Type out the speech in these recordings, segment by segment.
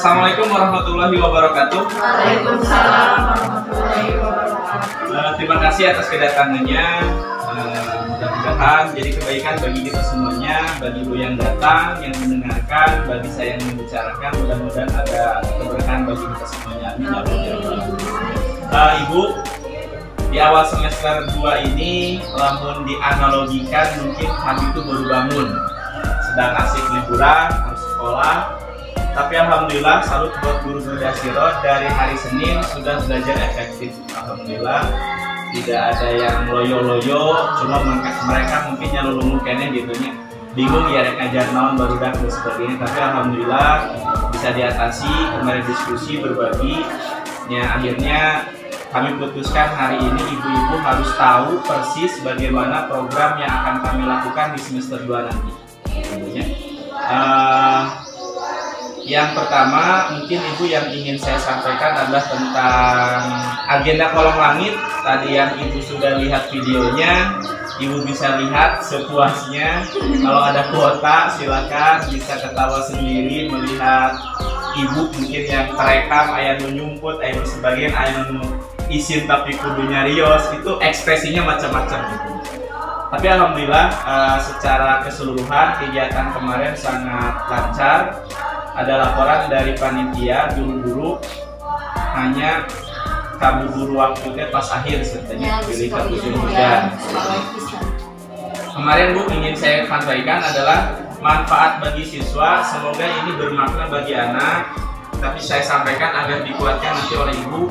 Assalamualaikum warahmatullahi wabarakatuh. Waalaikumsalam warahmatullahi wabarakatuh. Terima kasih atas kedatangannya. Mudah-mudahan jadi kebaikan bagi kita semuanya, bagi ibu yang datang, yang mendengarkan, bagi saya yang membicarakan. Mudah-mudahan ada keberkahan bagi kita semuanya. Amin ya rabbal alamin. Ibu, di awal semester 2 ini, lamun dianalogikan mungkin kami itu baru bangun, sedang asik liburan, harus sekolah. Tapi alhamdulillah salut buat guru-guru Dasirot, dari hari Senin sudah belajar efektif. Alhamdulillah tidak ada yang loyo-loyo, cuma mereka mungkin yang lulumukannya gitunya bingung ya rek ngajar naon baru dan sebagainya. Tapi alhamdulillah bisa diatasi. Kemarin diskusi berbagi ya, akhirnya kami putuskan hari ini ibu-ibu harus tahu persis bagaimana program yang akan kami lakukan di semester 2 nanti. Yang pertama mungkin ibu yang ingin saya sampaikan adalah tentang agenda kolong langit. Tadi yang ibu sudah lihat videonya, ibu bisa lihat sepuasnya. Kalau ada kuota silakan, bisa ketawa sendiri melihat ibu mungkin yang terekam, ayah menyumput, ayah sebagian ayah isin tapi kudunya rios, itu ekspresinya macam-macam gitu. Tapi alhamdulillah secara keseluruhan kegiatan kemarin sangat lancar. Ada laporan dari panitia guru-guru, hanya kabur waktunya pas akhir sebenarnya pilih kabur hujan. Kemarin Bu ingin saya sampaikan adalah manfaat bagi siswa, semoga ini bermakna bagi anak. Tapi saya sampaikan agar dikuatkan nanti oleh ibu.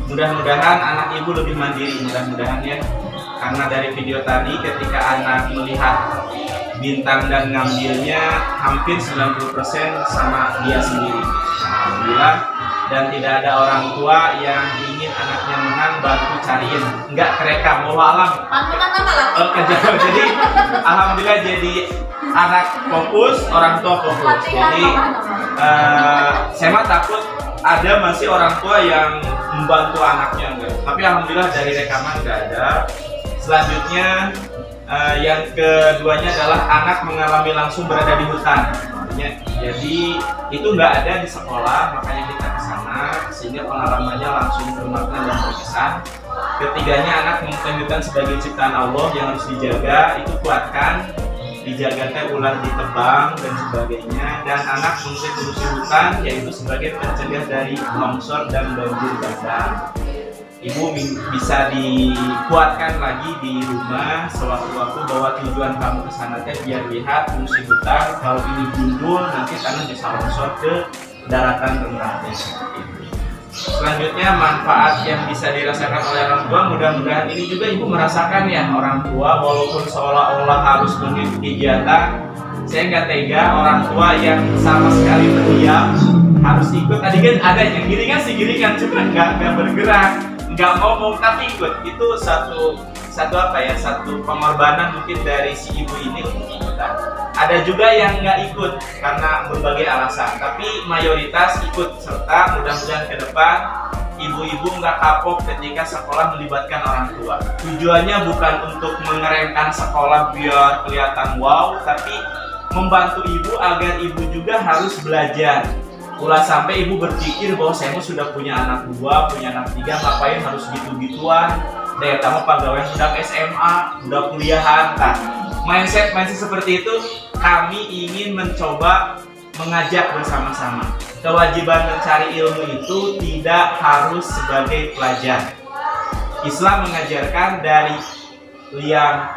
Mudah-mudahan anak ibu lebih mandiri, mudah-mudahan ya. Karena dari video tadi ketika anak melihat bintang dan ngambilnya hampir 90% sama dia sendiri. Alhamdulillah. Dan tidak ada orang tua yang ingin anaknya menang bantu cariin, enggak kerekam, mau alam. Jadi alhamdulillah jadi anak fokus, orang tua fokus. Jadi saya mah takut ada masih orang tua yang membantu anaknya enggak. Tapi alhamdulillah dari rekaman enggak ada. Selanjutnya yang keduanya adalah anak mengalami langsung berada di hutan. Jadi itu nggak ada di sekolah, makanya kita ke sana sehingga pengalamannya langsung bermakna dan berkesan. Ketiganya anak menunjukkan sebagai ciptaan Allah yang harus dijaga, itu kuatkan, dijaga ular ditebang dan sebagainya. Dan anak mungkin urusi hutan yaitu sebagai pencegah dari longsor dan banjir bandang. Ibu bisa dikuatkan lagi di rumah sewaktu-waktu bahwa tujuan kamu ke sana biar lihat fungsi hutan. Kalau ini gundul nanti tanah bisa longsor ke daratan rendah. Selanjutnya manfaat yang bisa dirasakan oleh orang tua, mudah-mudahan ini juga ibu merasakan ya. Orang tua walaupun seolah-olah harus mengikuti kegiatan, saya nggak tega orang tua yang sama sekali pendiam harus ikut. Tadi kan ada yang giringan cuma nggak bergerak, nggak ngomong tapi ikut. Itu satu pengorbanan mungkin dari si ibu ini untuk ikutan. Ada juga yang nggak ikut karena berbagai alasan, tapi mayoritas ikut serta. Mudah-mudahan ke depan ibu-ibu nggak kapok ketika sekolah melibatkan orang tua. Tujuannya bukan untuk mengerenkan sekolah biar kelihatan wow, tapi membantu ibu agar ibu juga harus belajar. Ulah sampai ibu berpikir bahwa saya sudah punya anak 2, punya anak 3, ngapain harus gitu-gituan. Daya tamu pegawai sudah SMA, udah kuliahan. Nah, mindset seperti itu kami ingin mencoba mengajak bersama-sama. Kewajiban mencari ilmu itu tidak harus sebagai pelajar. Islam mengajarkan dari liang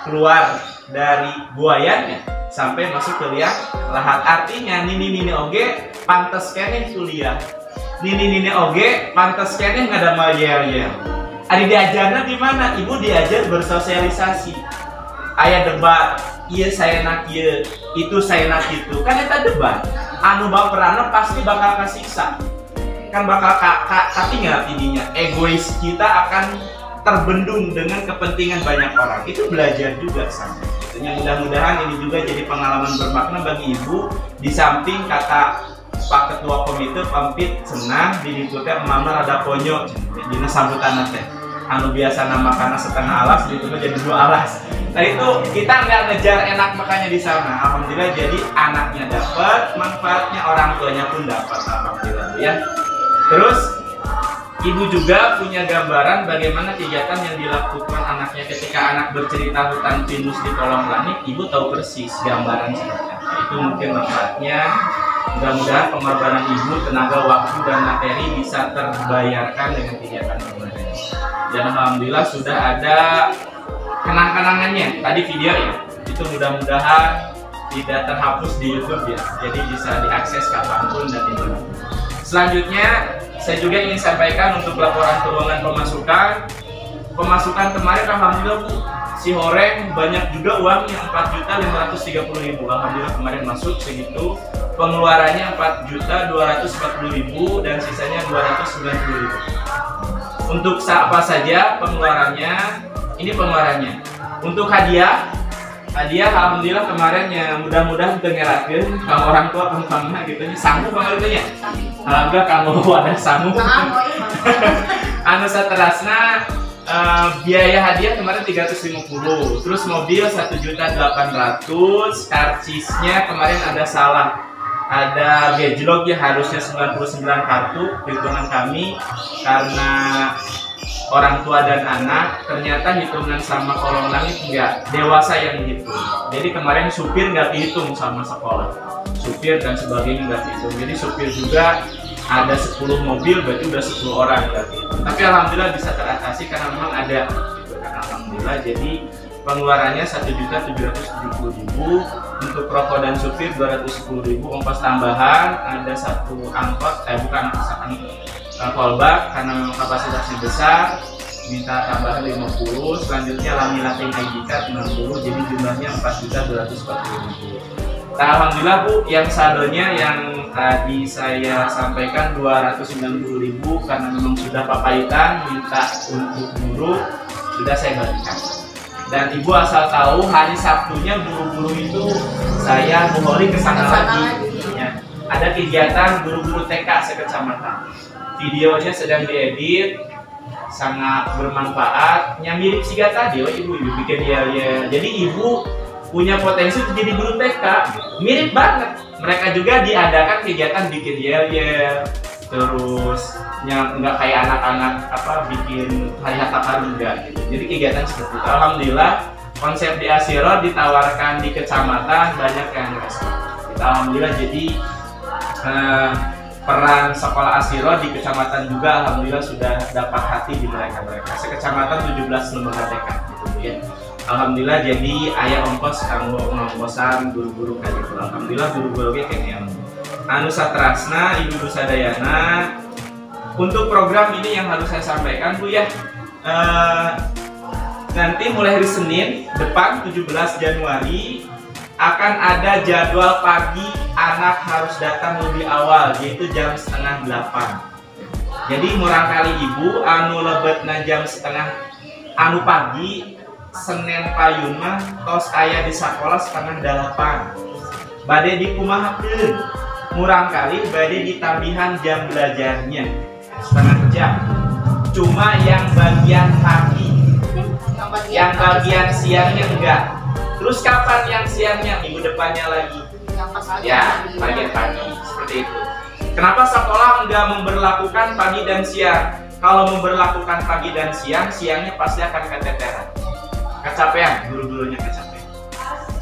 keluar dari buayanya sampai masuk ke liang lahat. Artinya nini oge pantas keneh kuliah, nini oge pantas keneh ngadama yel-yel. Adi diajarnya di mana? Ibu diajar bersosialisasi. Aya debat, iya saya nak iya, itu saya nak itu. Kan eta debat. Anu baperanna pasti bakal kasiksa. Kan bakal katingal tidinya. Egois kita akan terbendung dengan kepentingan banyak orang. Itu belajar juga sama. Mudah-mudahan ini juga jadi pengalaman bermakna bagi ibu. Di samping kata Pak Ketua Komite pampit senang diliputnya mama rada ponyo dina sambutan teh. Anu biasa nama karena setengah alas ditunggu jadi 2 alas. Nah itu kita nggak ngejar enak makanya di sana. Alhamdulillah jadi anaknya dapat, manfaatnya orang tuanya pun dapat. Alhamdulillah ya. Terus ibu juga punya gambaran bagaimana kegiatan yang dilakukan anaknya ketika anak bercerita hutan pinus di kolong langit. Ibu tahu persis gambaran seperti apa. Itu mungkin manfaatnya. Mudah-mudahan pengorbanan ibu, tenaga, waktu, dan materi bisa terbayarkan dengan kegiatan kemarin. Dan alhamdulillah sudah ada kenang-kenangannya. Tadi video ya, itu mudah-mudahan tidak terhapus di YouTube ya. Jadi bisa diakses kapanpun dan dimanapun. Selanjutnya, saya juga ingin sampaikan untuk laporan keuangan pemasukan. Pemasukan kemarin alhamdulillah Bu, si Horeng banyak juga uangnya 4.530.000. Alhamdulillah kemarin masuk segitu. Pengeluarannya 4.240.000 dan sisanya 290.000. Untuk apa saja pengeluarannya? Ini pengeluarannya. Untuk hadiah alhamdulillah kemarin ya mudah-mudahan tengerakeun kamu orang tua kamu gitu nya sanggup banget itu ya. Alhamdulillah kamu ada sanggup. Anu saterasna biaya hadiah kemarin 350, terus mobil 1.800.000, karcisnya kemarin ada salah. Ada gejlok ya, harusnya 99 kartu hitungan kami karena orang tua dan anak, ternyata hitungan sama kolong langit enggak, dewasa yang dihitung. Jadi kemarin supir nggak dihitung sama sekolah, supir dan sebagainya nggak dihitung. Jadi supir juga ada 10 mobil, berarti udah 10 orang nggak dihitung. Tapi alhamdulillah bisa teratasi karena memang ada, alhamdulillah. Jadi pengeluarannya 1.770.000, untuk rokok dan supir 210.000, ongkos tambahan ada satu angkot, bukan callback karena memang kapasitasnya besar, minta tambahan 50, selanjutnya lami-lating ID card 60, jadi jumlahnya 4.240.000. Nah, alhamdulillah Bu, yang saldonya yang tadi saya sampaikan 290.000 karena memang sudah papaitan minta untuk guru, sudah saya bagikan. Dan ibu asal tahu hari Sabtunya guru-guru itu saya menghori ke sana lagi. Ya. Ada kegiatan guru-guru TK sekecamatan. Videonya sedang diedit, sangat bermanfaat. Yang mirip siga tadi, ibu bikin dia. Jadi ibu punya potensi untuk jadi guru TK. Mirip banget. Mereka juga diadakan kegiatan bikin yel-yel, terus yang nggak kayak anak-anak bikin hari harta karun enggak gitu. Jadi kegiatan seperti itu. Alhamdulillah konsep di Asiro ditawarkan di kecamatan banyak yang respon. Alhamdulillah jadi peran sekolah Asiro di kecamatan juga alhamdulillah sudah dapat hati di mereka. Sekecamatan 17 lembaga TK gitu ya. Alhamdulillah jadi ayah ongkos kanggo ngongkosan guru-guru kayak gitu. Alhamdulillah guru-gurunya kayak anu satrasna ibu sadayana. Untuk program ini yang harus saya sampaikan Bu ya, nanti mulai hari Senin depan 17 Januari akan ada jadwal pagi, anak harus datang lebih awal yaitu jam 7:30. Jadi murang kali ibu anu lebetna jam 7:30 anu pagi Senin payun mah tos aya di sekolah 7:30. Bade dikumahakeun murang kali bade ditambihan jam belajarnya 1/2 jam. Cuma yang bagian pagi, yang bagian siangnya enggak. Terus kapan yang siangnya? Minggu depannya lagi. Ya, bagian pagi seperti itu. Kenapa sekolah enggak memberlakukan pagi dan siang? Kalau memberlakukan pagi dan siang, siangnya pasti akan keteteran, kecapean, guru-gurunya kecapean.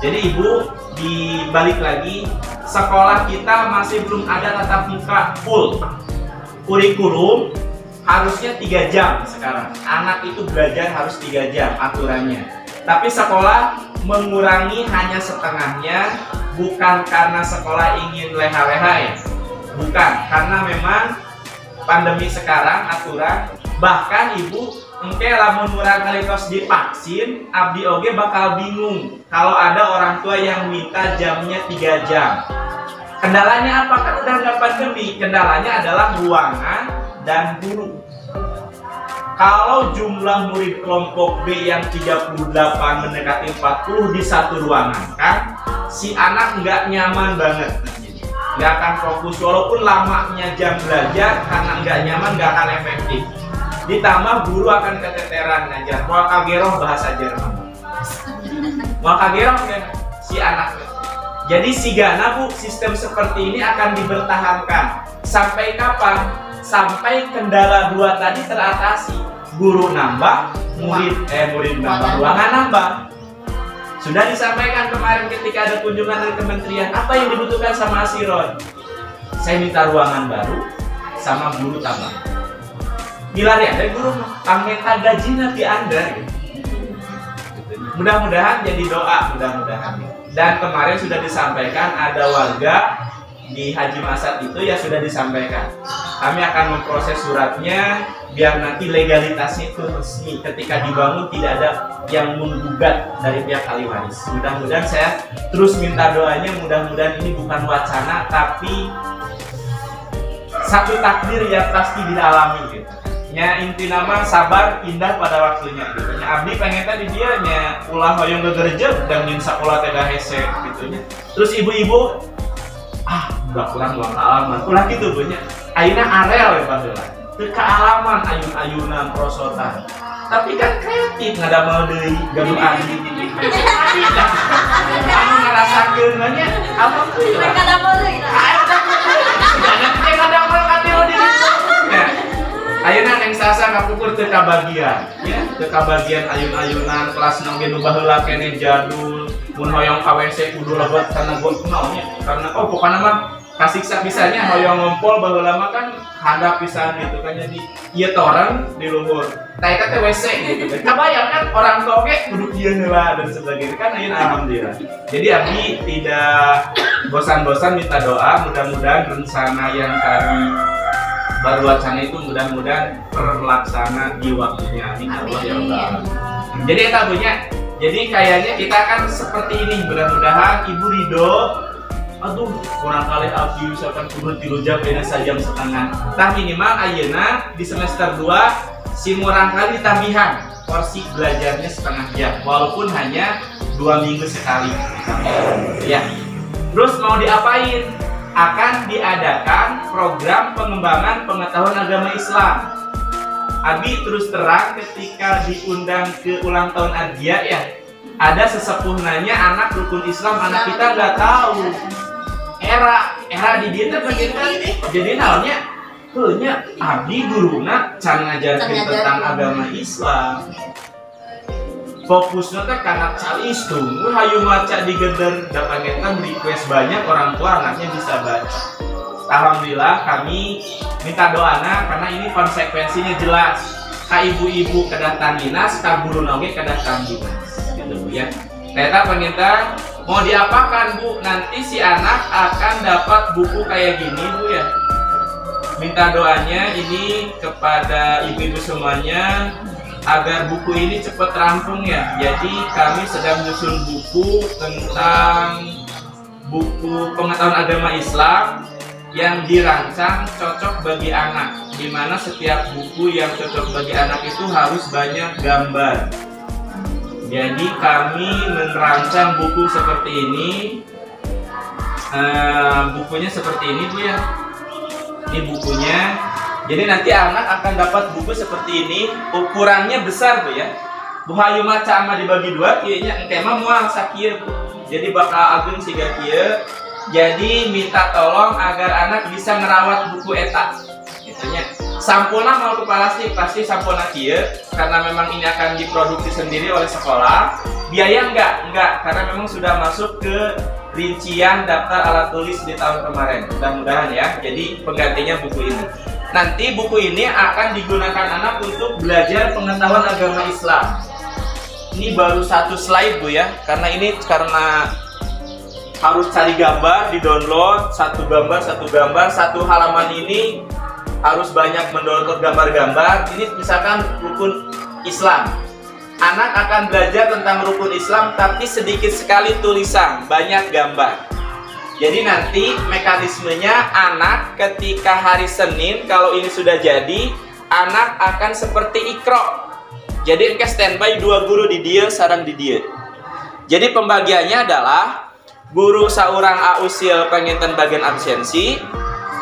Jadi ibu dibalik lagi, sekolah kita masih belum ada tatap muka full. Kurikulum harusnya 3 jam sekarang. Anak itu belajar harus 3 jam aturannya. Tapi sekolah mengurangi hanya setengahnya, bukan karena sekolah ingin leha-leha ya. Bukan, karena memang pandemi sekarang aturan. Bahkan ibu engke lamun murang kali tos divaksin, abdi oge bakal bingung kalau ada orang tua yang minta jamnya 3 jam. Kendalanya apa? Kan udah nggak pandemi. Kendalanya adalah ruangan dan guru. Kalau jumlah murid kelompok B yang 38 mendekati 40 di satu ruangan, kan si anak nggak nyaman banget. Nggak akan fokus walaupun lamanya jam belajar, karena nggak nyaman nggak akan efektif. Ditambah guru akan keteteran ngajar. Kalau kageroh bahasa Jerman. mau kagerong kan si anaknya. Jadi sigana Bu, sistem seperti ini akan dipertahankan sampai kapan? Sampai kendala dua tadi teratasi. Guru nambah, murid nambah, ruangan nambah. Sudah disampaikan kemarin ketika ada kunjungan dari kementerian, apa yang dibutuhkan sama Asiron? Saya minta ruangan baru sama guru tambah. Bila ada guru pangeta gajinya di Anda. Mudah-mudahan jadi doa, mudah-mudahan. Dan kemarin sudah disampaikan ada warga di Haji Masad itu ya sudah disampaikan. Kami akan memproses suratnya biar nanti legalitasnya itu resmi. Ketika dibangun tidak ada yang menggugat dari pihak ahli waris. Mudah-mudahan saya terus minta doanya, mudah-mudahan ini bukan wacana tapi satu takdir yang pasti dialami gitu. Nya inti nama sabar indah pada waktunya gitu. Nya abdi pengen tadi dia nya ulah hoyong gegerjeg dan nyin sakola teh hese gitu nya. Terus ibu-ibu udah kurang uang alaman. Ulah gitu Bu nya. Ayeuna arel ya baheula. Teu kaalaman ayun-ayunan prosotan. Tapi kan kreatif ngadamel deui gaduh abdi. Anu ngarasakeun nya alhamdulillah. Ngadamel deui. Ayeuna Neng Sasa ngapukur teu kabagian, ya, teu kabagian ayun-ayunan kelas 6 ge nu baheula kene jadul, mun hoyong ka WC kudu lebet karena gon kunaon nya, karena pokona mah kasiksa bisanya hoyong ngompol baheula mah kan handap pisan gitu kan jadi ieu toren di luhur. Tah eta teh WC gitu kan. Kabayang kan orang tua ge kudu ieu heula dan sebagainya kan ayeuna alhamdulillah. Jadi abdi tidak bosan-bosan minta doa, mudah-mudahan rencana yang tadi baru wacana itu mudah-mudahan terlaksana di waktunya. Amin Allah ya Allah. Jadi eta punya. Jadi kayaknya kita akan seperti ini. Mudah-mudahan Ibu ridho. Aduh, kurang kali abdi misalkan kudu 3 jam beda 1 jam setengah. Tah minimal ayeuna di semester 2 si murang kali tambihan porsi belajarnya setengah jam walaupun hanya 2 minggu sekali. Ya. Terus mau diapain? Akan diadakan program pengembangan pengetahuan agama Islam. Abi terus terang ketika diundang ke ulang tahun Argia ya, ada sesepuh nanya anak rukun Islam, anak kita nggak tahu. Era di dia jadi naonnya, tuhnya Abi guruna can ngajarkeun tentang agama Islam. Fokusnya teh karena calis tuh, hayu maca di geder dan pangetan request banyak orang tua anaknya bisa baca. Alhamdulillah kami minta doana karena ini konsekuensinya jelas. Ka ibu-ibu kedah tandinas, ka guru oge kedah tandinas, gitu Bu ya. Ternyata pangetan mau diapakan Bu? Nanti si anak akan dapat buku kayak gini Bu ya. Minta doanya ini kepada ibu-ibu semuanya agar buku ini cepat rampung ya. Jadi kami sedang menyusun buku tentang buku pengetahuan agama Islam yang dirancang cocok bagi anak, di mana setiap buku yang cocok bagi anak itu harus banyak gambar. Jadi kami merancang buku seperti ini. Bukunya seperti ini Bu ya. Ini bukunya. Jadi nanti anak akan dapat buku seperti ini, ukurannya besar Bu ya. Bu hayu maca ama dibagi 2, kayaknya engke mah moal sakieu Bu. Jadi bakal agung siga kieu. Jadi minta tolong agar anak bisa ngerawat buku eta. Gitunya. Sampulna mau ke plastik, pasti sampulna kieu karena memang ini akan diproduksi sendiri oleh sekolah. Biaya enggak, karena memang sudah masuk ke rincian daftar alat tulis di tahun kemarin. Mudah-mudahan ya. Jadi penggantinya buku ini. Nanti buku ini akan digunakan anak untuk belajar pengetahuan agama Islam. Ini baru 1 slide Bu ya, karena harus cari gambar, di-download satu gambar, satu halaman ini harus banyak mendownload gambar-gambar. Ini misalkan rukun Islam. Anak akan belajar tentang rukun Islam, tapi sedikit sekali tulisan, banyak gambar. Jadi nanti mekanismenya anak ketika hari Senin kalau ini sudah jadi, anak akan seperti Iqra. Jadi engke standby 2 guru di dia, sareng di dia. Jadi pembagiannya adalah guru saurang ausil panginten bagian absensi,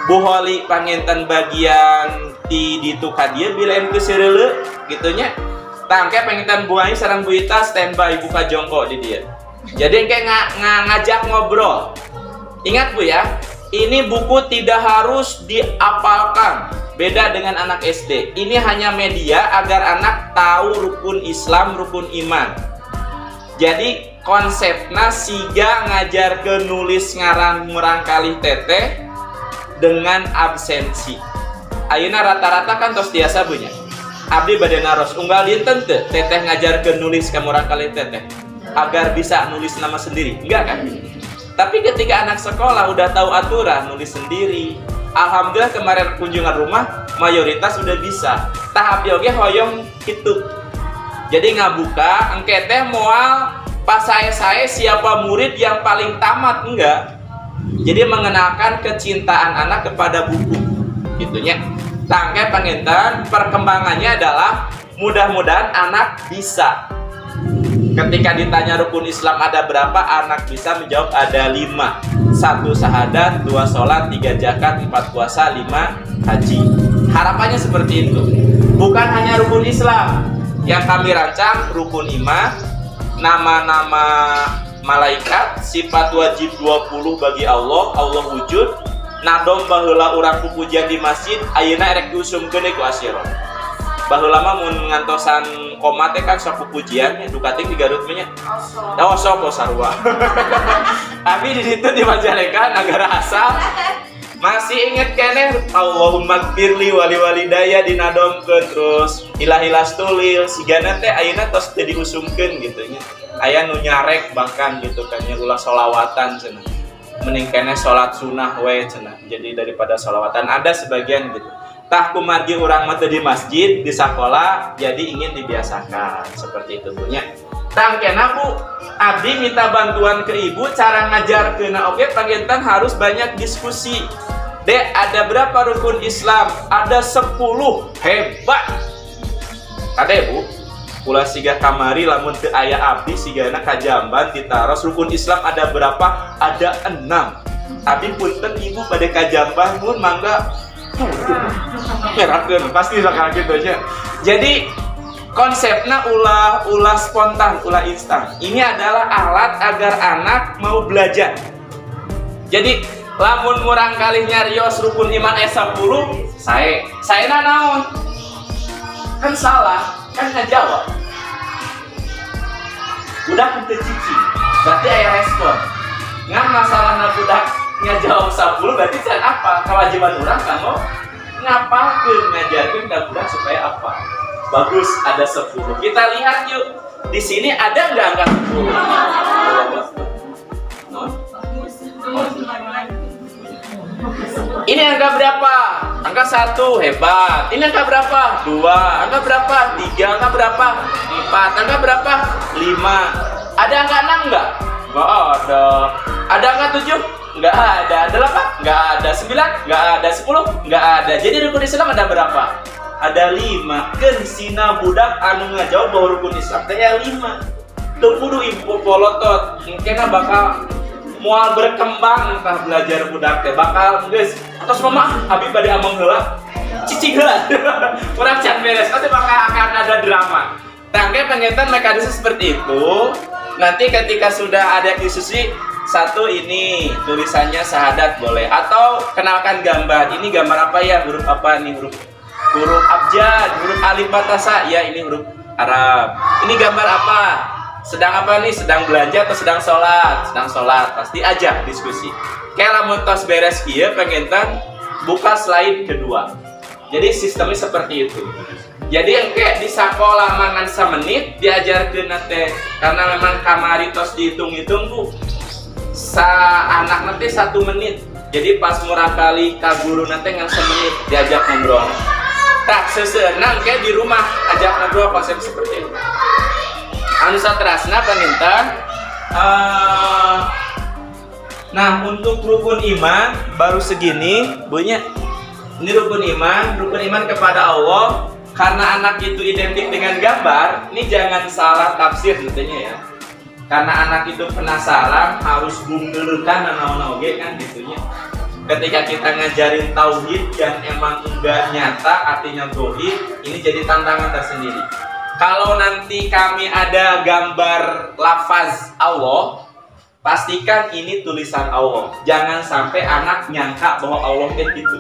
Bu Holi panginten bagian di tuka dia bila em kesereule gitunya. Tangke panginten Bu Ai sareng Bu Ita standby buka jongko di dia. Jadi kayak ngajak ngobrol. Ingat Bu ya, ini buku tidak harus diapalkan. Beda dengan anak SD. Ini hanya media agar anak tahu rukun Islam, rukun iman. Jadi konsepnya siga ngajar ke nulis ngaran murangkalih teteh dengan absensi. Ayeuna rata-rata kan tos biasa punya. Abdi bade naros unggal dinten teu teteh ngajar ke nulis ka murangkalih teteh agar bisa nulis nama sendiri. Enggak kan? Tapi ketika anak sekolah udah tahu aturan nulis sendiri. Alhamdulillah kemarin kunjungan rumah mayoritas udah bisa. Tahap oge hoyong itu. Jadi ngabuka engke teh moal pas saya siapa murid yang paling tamat enggak. Jadi mengenalkan kecintaan anak kepada buku. Gitunya. Tangke panginten perkembangannya adalah mudah-mudahan anak bisa. Ketika ditanya rukun Islam ada berapa, anak bisa menjawab ada 5. 1 syahadat, 2 sholat, 3 zakat, 4 puasa, 5 haji. Harapannya seperti itu. Bukan hanya rukun Islam yang kami rancang, rukun iman, nama-nama malaikat, sifat wajib 20 bagi Allah, Allah wujud, nadom baheula urang pupujian di masjid, ayeuna erek diusumkeun ku asyiron. Baheula mah mun ngantosan koma teh kan sok pupujian dukating di Garut nya. Oh sok sarua. Abi di situ di Majalengka negara asal masih inget keneh Allahumma gfirli wali walidaya dinadomkeun terus ilahilas tulil sigana teh ayeuna tos teu diusumkeun gitu nya. Aya nu nyarek bahkan gitu kan nya ulah sholawatan cenah. Mending keneh salat sunah we cenah. Jadi daripada sholawatan ada sebagian gitu. Tah kumargi urang mah di masjid, di sekolah, jadi ingin dibiasakan seperti itu punya. Tangkena Bu, abdi minta bantuan ke ibu cara ngajar kena oke panginten harus banyak diskusi. Dek, ada berapa rukun Islam? Ada 10. Hebat. Kade Bu, ulah siga kamari lamun teu aya abdi sigana kajamban ditaros rukun Islam ada berapa? Ada 6. Abdi punten ibu pada kajamban mun mangga merakeun pasti bakal gitu aja. Jadi konsepnya ulah spontan, ulah instan. Ini adalah alat agar anak mau belajar. Jadi lamun murang kali nyarios rukun iman S10, saya naon? Kan salah, kan ngajawab. Udah kita cici, berarti aya respon. Ngan masalahna budak ngajawab 10 berarti can apa? Kewajiban urang kanggo ngapalkeun ngajarkeun ka budak supaya apa? Bagus, ada 10. Kita lihat yuk. Di sini ada enggak angka 10? Ini angka berapa? Angka 1, hebat. Ini angka berapa? 2. Angka berapa? 3. Angka berapa? 4. Angka berapa? 5. Ada angka 6 enggak? Enggak ada. Ada angka 7? Enggak ada. 8? Enggak ada. 9? Enggak ada. 10? Enggak ada. Jadi rukun Islam ada berapa? Ada 5. Keun sina budak anu ngajawab bahwa rukun Islam teh 5. Teu kudu ibu polotot. Mungkin bakal moal berkembang entah belajar budak teh bakal geus atos mama abi bade among heula cicing heula urang can beres nanti bakal akan ada drama. Tangke penginten mekanisme seperti itu. Nanti ketika sudah ada diskusi satu ini tulisannya syahadat boleh atau kenalkan gambar. Ini gambar apa ya? Huruf apa nih? Huruf abjad, huruf alif batasa. Ya ini huruf Arab. Ini gambar apa? Sedang apa nih? Sedang belanja atau sedang sholat? Sedang sholat. Pasti ajak diskusi. Kayak lamun tos beres kieu penginten buka slide kedua. Jadi sistemnya seperti itu. Jadi engke di sekolah mangan semenit diajarkeun teh karena memang kamari tos dihitung-hitung Bu. Anak nanti 1 menit. Jadi pas murah kali ka guru nanti ngan semenit diajak ngobrol. Tak seseunang kayak di rumah ajak ngobrol konsep seperti itu. Anu satrasna panginten. Nah untuk rukun iman baru segini bunya. Ini rukun iman kepada Allah. Karena anak itu identik dengan gambar, ini jangan salah tafsir tentunya ya. Karena anak itu penasaran, harus bunggelukan nanaon oge kan gitunya. Ketika kita ngajarin tauhid yang emang enggak nyata artinya tauhid, ini jadi tantangan tersendiri. Kalau nanti kami ada gambar lafaz Allah, pastikan ini tulisan Allah. Jangan sampai anak nyangka bahwa Allah itu.